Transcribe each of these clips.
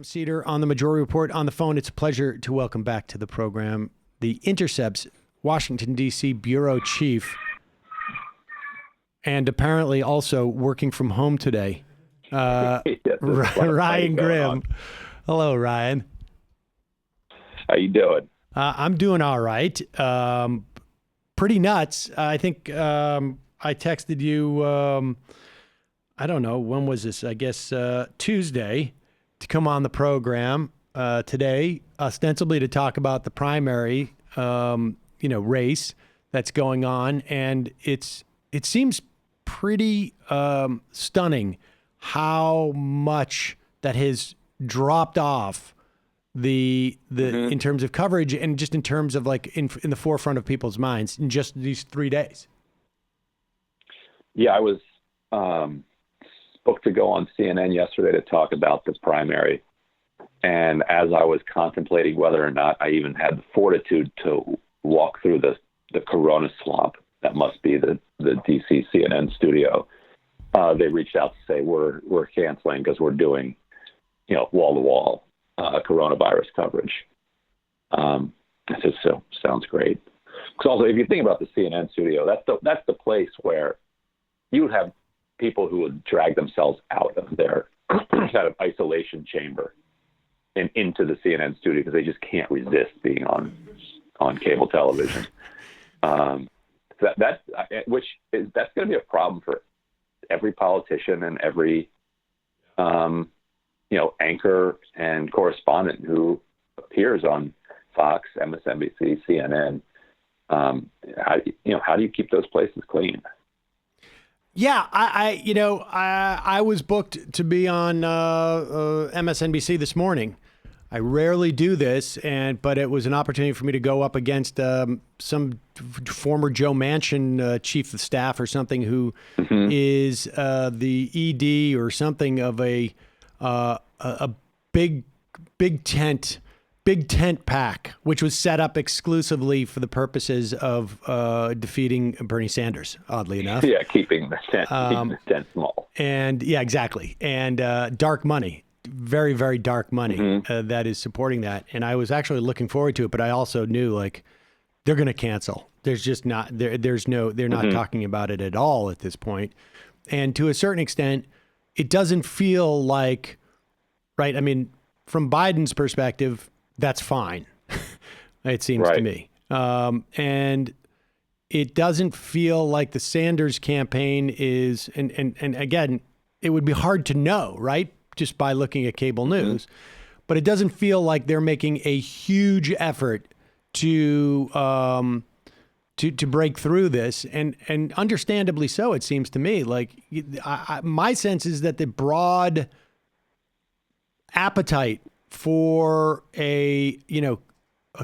Sam Seder on the Majority Report on the phone. It's a pleasure to welcome back to the program The Intercept's Washington, D.C. Bureau Chief, and apparently also working from home today, Ryan Grimm. Hello, Ryan. How you doing? I'm doing all right. Pretty nuts. I think I texted you, I don't know, when was this? I guess Tuesday, to come on the program today, ostensibly to talk about the primary, race that's going on. And it seems pretty stunning how much that has dropped off in terms of coverage and just in terms of like in the forefront of people's minds in just these 3 days. Yeah, I was booked to go on CNN yesterday to talk about this primary. And as I was contemplating whether or not I even had the fortitude to walk through the Corona swamp that must be the DC CNN studio, they reached out to say we're canceling because we're doing, wall-to-wall coronavirus coverage. It just sounds great. Because also, if you think about the CNN studio, that's the place where you would have people who would drag themselves out of their kind of isolation chamber and into the CNN studio because they just can't resist being on cable television. That's going to be a problem for every politician and every anchor and correspondent who appears on Fox, MSNBC, CNN. How do you keep those places clean? Yeah, I was booked to be on MSNBC this morning. I rarely do this, but it was an opportunity for me to go up against some former Joe Manchin chief of staff or something who is the ED or something of a big tent pack, which was set up exclusively for the purposes of defeating Bernie Sanders, oddly enough. Yeah, keeping the tent small. And yeah, exactly. And dark money, very, very dark money that is supporting that. And I was actually looking forward to it, but I also knew they're going to cancel. There's just not, they're not talking about it at all at this point. And to a certain extent, it doesn't feel like, right? I mean, from Biden's perspective, that's fine. It seems to me. And it doesn't feel like the Sanders campaign is, and again, it would be hard to know, right? Just by looking at cable news, but it doesn't feel like they're making a huge effort to break through this, and understandably so. It seems to me my sense is that the broad appetite for a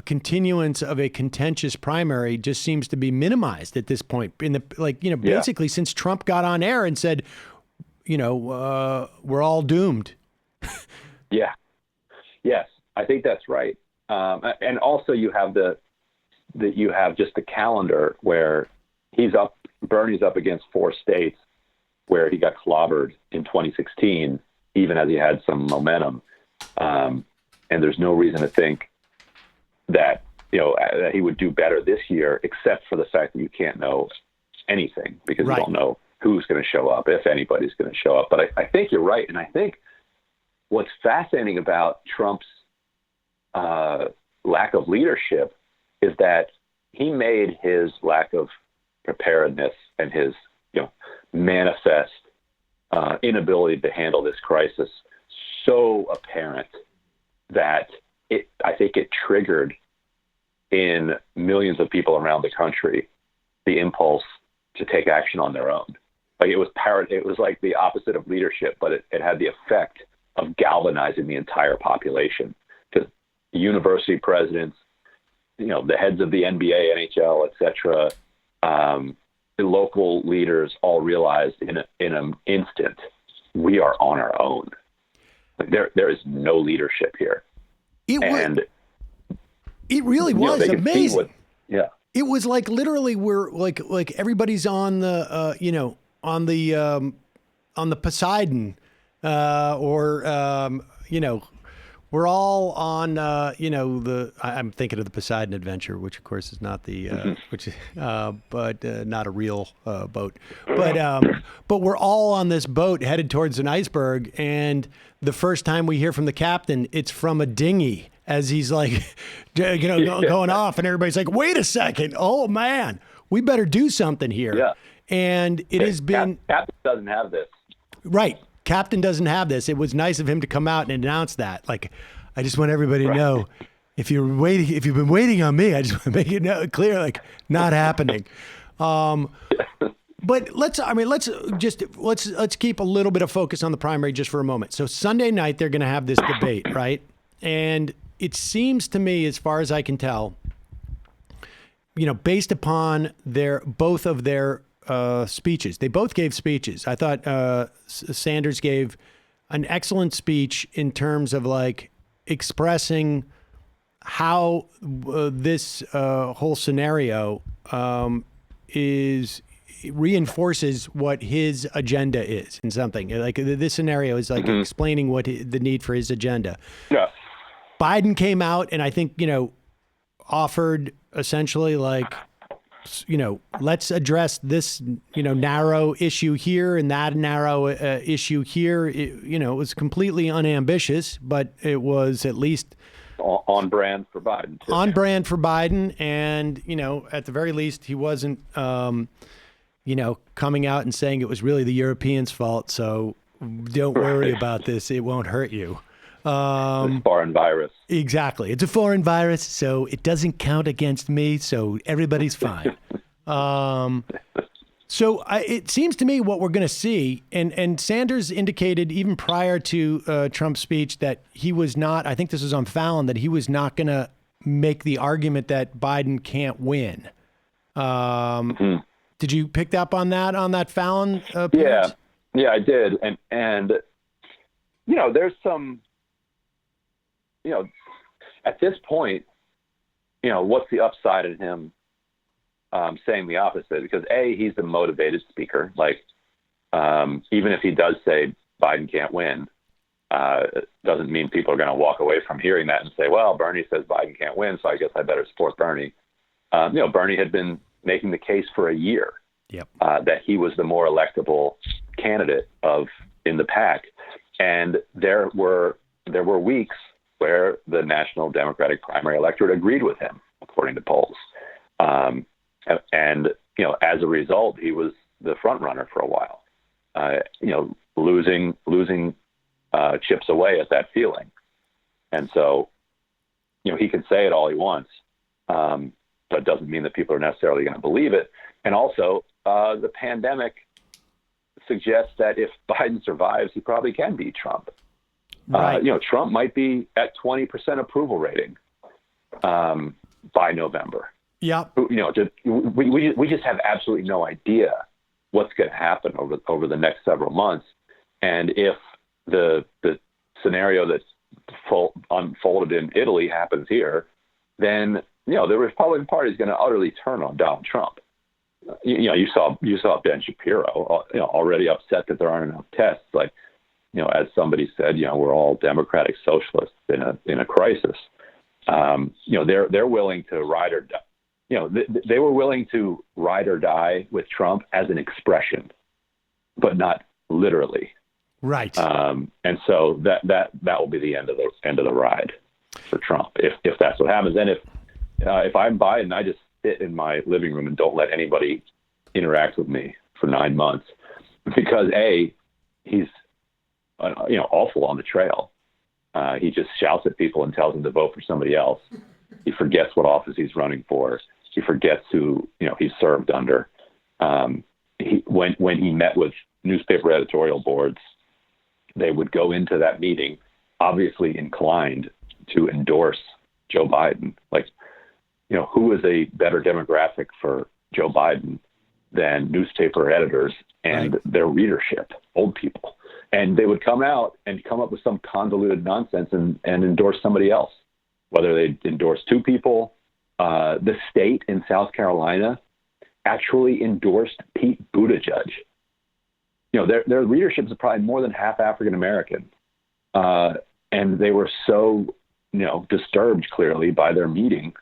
continuance of a contentious primary just seems to be minimized at this point. Basically since Trump got on air and said, we're all doomed. Yeah. Yes, I think that's right. And also you have you have just the calendar where Bernie's up against 4 states where he got clobbered in 2016, even as he had some momentum. And there's no reason to think that, that he would do better this year, except for the fact that you can't know anything because you don't know who's going to show up, if anybody's going to show up. But I think you're right. And I think what's fascinating about Trump's lack of leadership is that he made his lack of preparedness and his manifest inability to handle this crisis so apparent that I think it triggered in millions of people around the country the impulse to take action on their own. It was like the opposite of leadership, but it had the effect of galvanizing the entire population. Because university presidents, the heads of the NBA, NHL, et cetera, the local leaders all realized in an instant, we are on our own. There is no leadership here. It really was amazing. It was like literally we're like everybody's on the on the Poseidon or We're all on, I'm thinking of the Poseidon Adventure, which of course is not the, but not a real boat. But we're all on this boat headed towards an iceberg, and the first time we hear from the captain, it's from a dinghy as he's like, going off, and everybody's like, "Wait a second! Oh man, we better do something here." Yeah. And it has been Captain doesn't have this. right. Captain doesn't have this. It was nice of him to come out and announce that. Like, I just want everybody to know, if you've been waiting on me, I just want to make it clear, like, not happening. But let's keep a little bit of focus on the primary just for a moment. So Sunday night, they're going to have this debate, right? And it seems to me, as far as I can tell, based upon both of their speeches. They both gave speeches. I thought Sanders gave an excellent speech in terms of like expressing how this whole scenario reinforces what his agenda is in something. Like this scenario is like explaining what the need for his agenda. Yeah. Biden came out and I think, offered essentially like, let's address this, narrow issue here and that narrow issue here. It was completely unambitious, but it was at least on brand for Biden. Too. On brand for Biden. And, at the very least, he wasn't, coming out and saying it was really the Europeans' fault. So don't worry about this. It won't hurt you. Foreign virus. Exactly. It's a foreign virus, so it doesn't count against me, so everybody's fine. It seems to me what we're going to see, and Sanders indicated even prior to Trump's speech that he was not, I think this was on Fallon, that he was not going to make the argument that Biden can't win. Did you pick up on that Fallon appearance? Yeah, I did. And there's some, at this point, what's the upside in him saying the opposite? Because A, he's a motivated speaker. Like, even if he does say Biden can't win, it doesn't mean people are going to walk away from hearing that and say, well, Bernie says Biden can't win, so I guess I better support Bernie. Bernie had been making the case for a year that he was the more electable candidate in the pack. And there were weeks where the National Democratic primary electorate agreed with him, according to polls. And as a result, he was the front runner for a while, losing chips away at that feeling. And so, he can say it all he wants, but it doesn't mean that people are necessarily going to believe it. And also, the pandemic suggests that if Biden survives, he probably can beat Trump. Right. Trump might be at 20% approval rating by November. Yeah. We just have absolutely no idea what's going to happen over the next several months. And if the scenario that's unfolded in Italy happens here, then the Republican Party is going to utterly turn on Donald Trump. You saw Ben Shapiro already upset that there aren't enough tests. Like, as somebody said, we're all democratic socialists in a crisis. They're willing to ride or die. They were willing to ride or die with Trump as an expression, but not literally. Right. And so that will be the end of the ride for Trump if that's what happens. And if I'm Biden, I just sit in my living room and don't let anybody interact with me for 9 months because A, he's awful on the trail. He just shouts at people and tells them to vote for somebody else. He forgets what office he's running for. He forgets who he's served under. When he met with newspaper editorial boards, they would go into that meeting obviously inclined to endorse Joe Biden. Like, who is a better demographic for Joe Biden than newspaper editors and their readership, old people? And they would come out and come up with some convoluted nonsense and endorse somebody else, whether they endorse two people. The state in South Carolina actually endorsed Pete Buttigieg. Their readership is probably more than half African American. And they were so, disturbed clearly by their meeting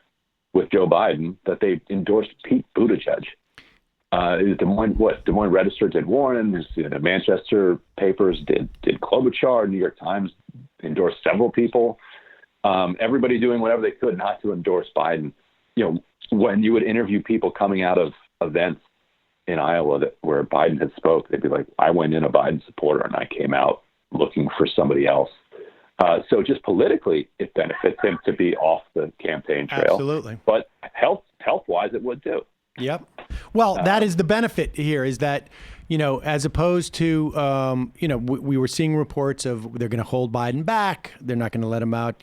with Joe Biden that they endorsed Pete Buttigieg. Des Moines Register did Warren, the Manchester papers did Klobuchar, New York Times endorsed several people. Everybody doing whatever they could not to endorse Biden. When you would interview people coming out of events in Iowa where Biden had spoke, they'd be like, I went in a Biden supporter and I came out looking for somebody else. So just politically, it benefits him to be off the campaign trail. Absolutely. But health-wise, it would too. Yep. Well, that is the benefit here, is that, as opposed to, we were seeing reports of they're going to hold Biden back. They're not going to let him out.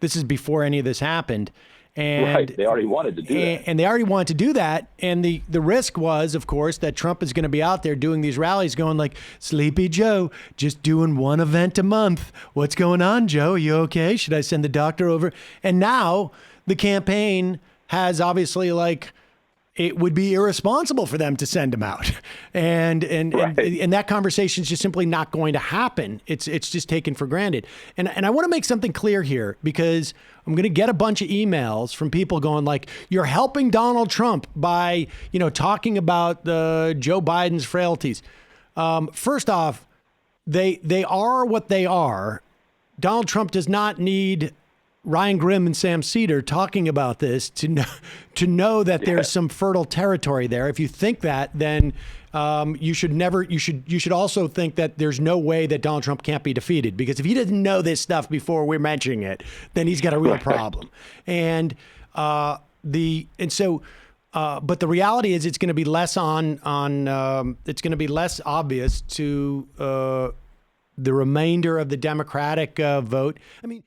This is before any of this happened. And right. They already wanted to do that. And they already wanted to do that. And the risk was, of course, that Trump is going to be out there doing these rallies going like, Sleepy Joe, just doing one event a month. What's going on, Joe? Are you okay? Should I send the doctor over? And now the campaign has obviously it would be irresponsible for them to send him out. And that conversation is just simply not going to happen. It's just taken for granted. And I want to make something clear here, because I'm going to get a bunch of emails from people going like, you're helping Donald Trump by, talking about Joe Biden's frailties. First off, they are what they are. Donald Trump does not need Ryan Grimm and Sam Seder talking about this to know that there's some fertile territory there. If you think that, then you should also think that there's no way that Donald Trump can't be defeated, because if he didn't know this stuff before we're mentioning it, then he's got a real problem. But the reality is it's going to be less it's going to be less obvious to the remainder of the Democratic vote. I mean,